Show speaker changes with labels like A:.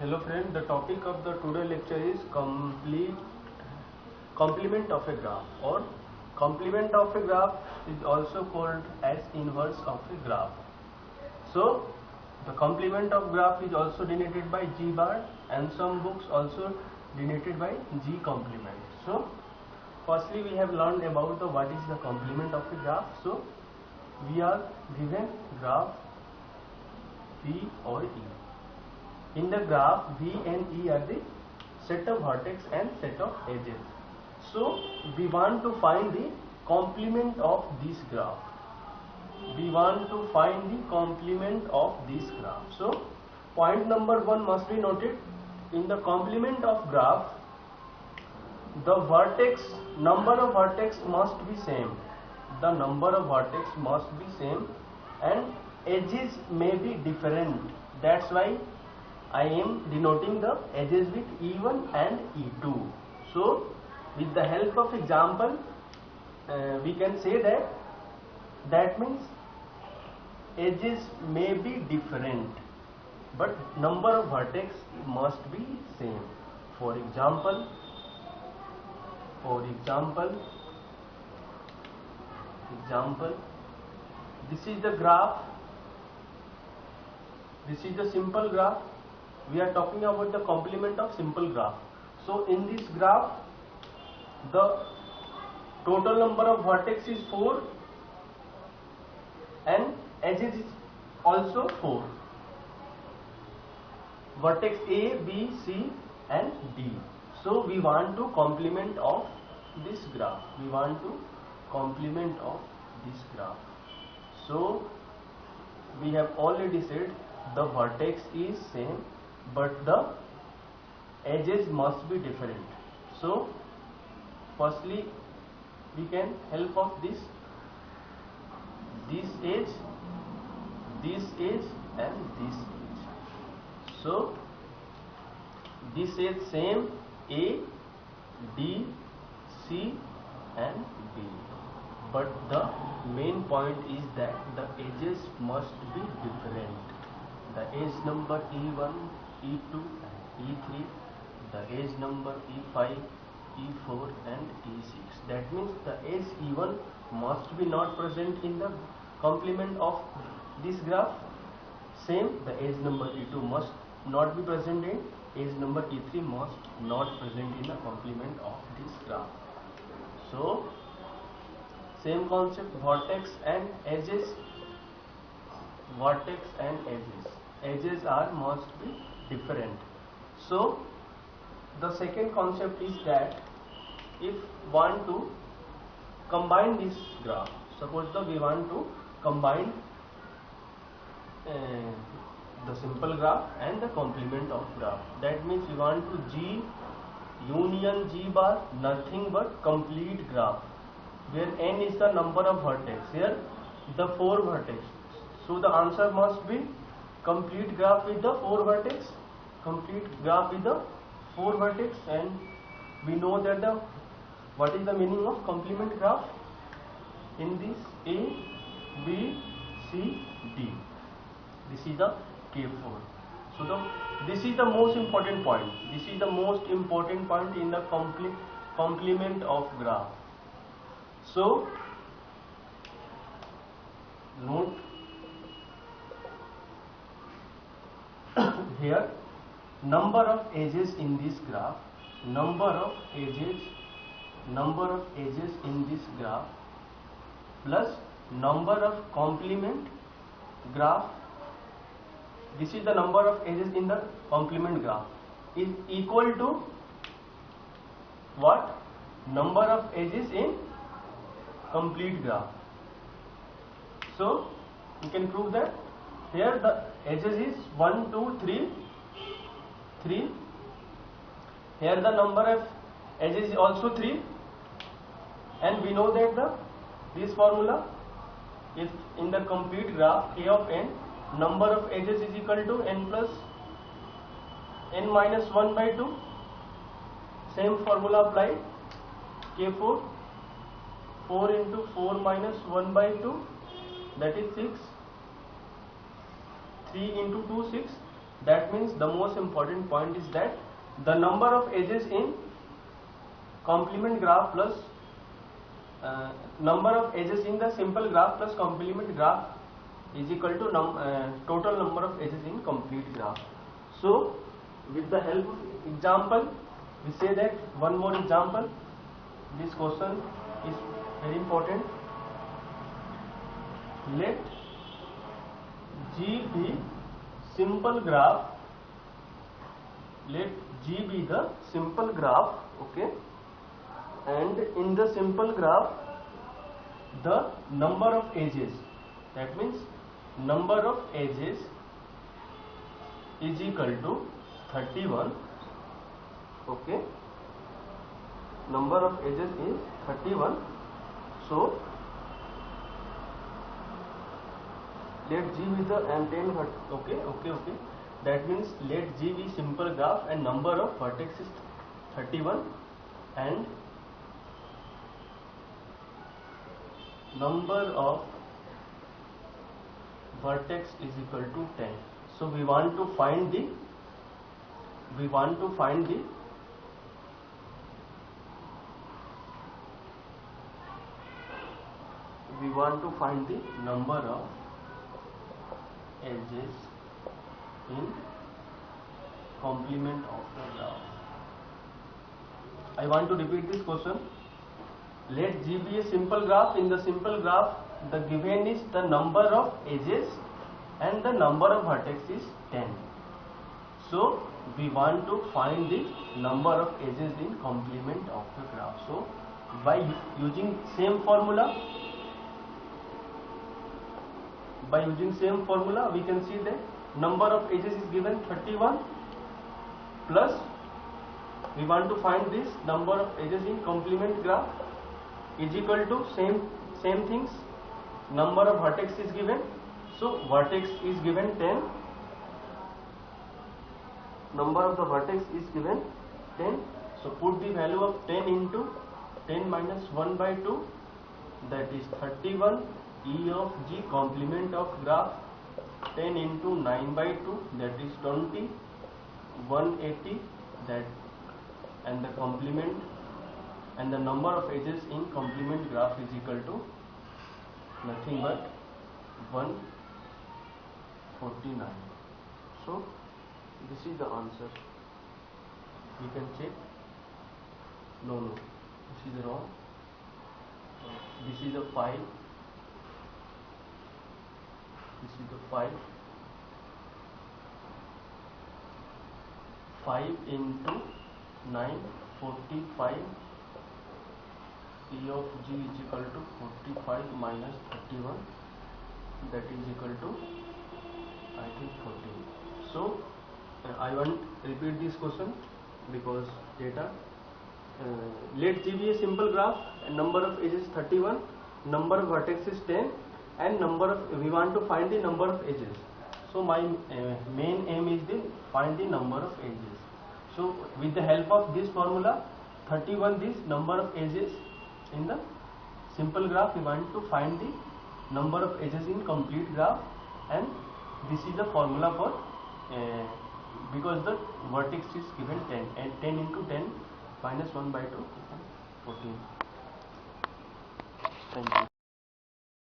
A: Hello friend, the topic of the today lecture is complement of a graph, or complement of a graph is also called as inverse of a graph. So the complement of graph is also denoted by G bar, and some books also denoted by G complement. So firstly we have learned about what is the complement of a graph. So we are given graph V or E. In the graph, V and E are the set of vertex and set of edges. So we want to find the complement of this graph. We want to find the complement of this graph. So point number 1 must be noted. In the complement of graph, the vertex, number of vertex must be same. The number of vertex must be same and edges may be different. That's why I am denoting the edges with E1 and E2. So with the help of example we can say that means edges may be different but number of vertex must be same. For example, this is the graph. This is the simple graph. We are talking about the complement of simple graph. So in this graph, the total number of vertex is 4 and edges is also 4. Vertex A, B, C and D. So we want to complement of this graph. We want to complement of this graph. So we have already said the vertex is same but the edges must be different. So firstly we can help of this edge and this edge. So this edge same A, D, C and B, but the main point is that the edges must be different. The edge number E1, E2 and E3, the edge number E5, E4 and E6. That means the edge E1 must be not present in the complement of this graph. Same, the edge number E2 must not be present in, edge number E3 must not present in the complement of this graph. So same concept, vertex and edges. Vertex and edges are must be different. So the second concept is that if want to combine this graph, suppose that we want to combine the simple graph and the complement of graph. That means we want to G union G bar, nothing but complete graph, where n is the number of vertex. Here the 4 vertex. So the answer must be complete graph with the 4 vertex. Complete graph with the 4 vertex, and we know that what is the meaning of complement graph in this A, B, C, D. This is the K4. So this is the most important point. This is the most important point in the complement of graph. So note here number of edges in this graph, number of edges in this graph plus number of complement graph. This is the number of edges in the complement graph is equal to what? Number of edges in complete graph. So you can prove that here the edges is 1, 2, 3. Here the number of edges is also 3, and we know that this formula is in the complete graph K of n, number of edges is equal to n plus n minus 1 by 2. Same formula applied, K4 4 into 4 minus 1 by 2 that is 6. 3 into 2 6. That means the most important point is that the number of edges in complement graph plus number of edges in the simple graph plus complement graph is equal to total number of edges in complete graph. So with the help of example, we say that one more example. This question is very important. Let G be simple graph. Let G be the simple graph, okay, and in the simple graph the number of edges, that means number of edges is equal to 31, okay, number of edges is 31. So let G be the and 10 okay. That means let G be simple graph and number of vertex is 31 and number of vertex is equal to 10. So we want to find the number of edges in complement of the graph. I want to repeat this question. Let G be a simple graph. In the simple graph, the given is the number of edges and the number of vertex is 10. So we want to find the number of edges in complement of the graph. So by using same formula, we can see that number of edges is given 31 plus we want to find this number of edges in complement graph is equal to same things, number of vertex is given, so vertex is given 10, number of the vertex is given 10. So put the value of 10 into 10 minus 1 by 2, that is 31. E of G complement of graph 10 into 9 by 2, that is 20, 180, that, and the complement and the number of edges in complement graph is equal to nothing but 149. So this is the answer. We can check. No, this is wrong. This is a 5. This is the 5. 5 into 9, 45. E of G is equal to 45 minus 31, that is equal to I think 14. So I want to repeat this question because data. Let G be a simple graph and number of edges 31, number of vertex is 10 and we want to find the number of edges. So my main aim is to find the number of edges. So with the help of this formula 31, this number of edges in the simple graph, we want to find the number of edges in complete graph, and this is the formula for because the vertex is given 10 and 10 into 10 minus 1 by 2 14. Thank you.